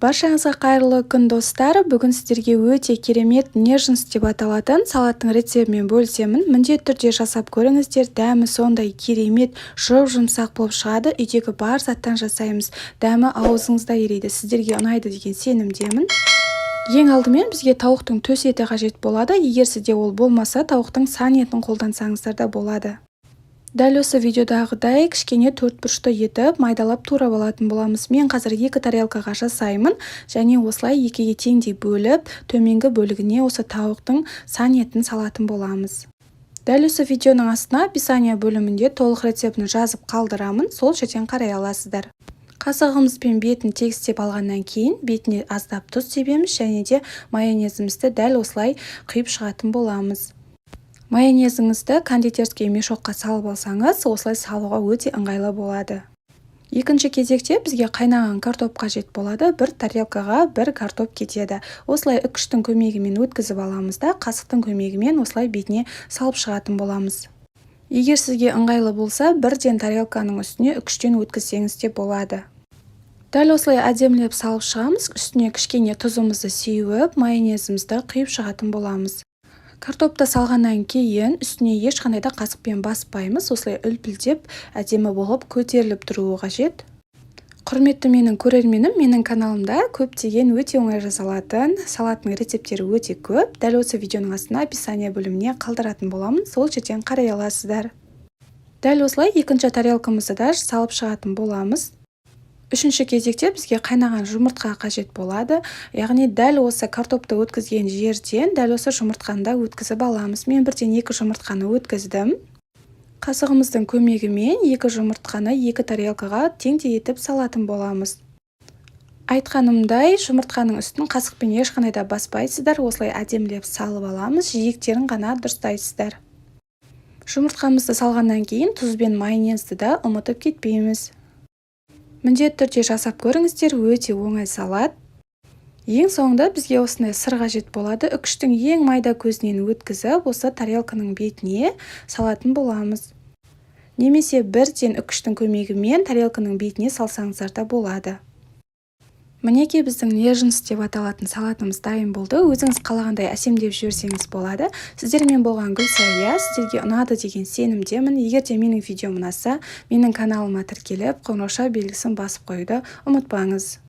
Баршаңызға қайырлы күн достар. Бүгін сіздерге өте керемет нежность деп аталатын салаттың рецептімен бөлісемін. Міндетті түрде жасап көріңіздер. Дәмі сондай керемет, жұмсақ болып шығады. Үйдегі бар заттан жасаймыз. Дәмі аузыңызда ериді. Сіздерге ұнайды деген сенімдемін. Ең алдымен бізге тауықтың төс еті қажет болады. Егер сізде ол болмаса, тауықтың сан етін қолдансаңыздар да болады. Дәл осы видеодағыдай кішкене 4 бұрышты етіп майдалап турап алатын боламыз. Мен қазір 2 тарелкаға жасаймын және осылай екіге теңдей бөліп, төменгі бөлігіне осы тауықтың сан етін салатын боламыз. Дәл осы видеоның астына описание бөлімінде толық рецептін жазып қалдырамын, сол жерден қарай аласыздар. Қасығымызбен бетін тегістеп алғаннан кейін бетіне аздап тұз себеміз және де майонезімізді дәл осылай құйып шығатын боламыз. Майонезіңізді кондитерский мешокқа салып алсаңыз, осылай салуға өте ыңғайлы болады. Екінші кезекте бізге қайнаған картоп қажет болады. Бір тарелкаға бір картоп кетеді. Осылай үкіштің көмегімен өткізіп аламыз да, қасықтың көмегімен осылай бетіне салып шығатын боламыз. Егер сізге ыңғайлы болса, бірден тарелканың үстіне үкіштен өткізсеңіз де болады. Дәл осылай әдемілеп салып шығамыз. Үстіне кішкене тұзымызды сеуіп, майонезімізді құйып шығатын боламыз. Картопты салғаннан кейін үстіне ешқандай да қасықпен баспаймыз. Осылай үлпілдеп, әдемі болып көтеріліп тұруы қажет. Құрметті менің көрерменім, менің каналымда көптеген өте оңай жасалатын салаттың рецептері өте көп. Дәл осы видеоның астына описание бөліміне қалдыратын боламын, сол жерден қарай аласыздар. Дәл осылай екінші тарелкамызды да салып шығатын боламыз. Үшінші кезекте бізге қайнаған жұмыртқа қажет болады. Яғни дәл осы картопты өткізген жерден дәл осы жұмыртқаны да өткізіп аламыз. Мен бірден 2 жұмыртқаны өткіздім. Қасығымыздың көмегімен 2 жұмыртқаны 2 тарелкаға теңдей етіп салатын боламыз. Айтқанымдай, жұмыртқаның үстін қасықпен ешқандай да баспайсыздар. Осылай әдемілеп салып аламыз. Жиектерін ғана дұрыстайсыздар. Жұмыртқамызды салғаннан кейін тұз бен майонезді да ұмытып кетпейміз. Міндетті түрде жасап көріңіздер, өте оңай салат. Ең соңында бізге осындай сыр қажет болады. Үкіштің ең майда көзінен өткізіп, осы тарелканың бетіне салатын боламыз. Немесе бірден үкіштің көмегімен тарелканың бетіне салсаңыздар да болады. Мінеке біздің нежность деп аталатын салатымыз дайын болды. Өзіңіз қалағандай әсемдеп жіберсеңіз болады. Сіздермен болған Гүлсая, сіздерге ұнады деген сенімдемін. Егер де менің видеом ұнаса, менің каналыма тіркеліп, қоңырауша белгісін басып қоюды ұмытпаңыз.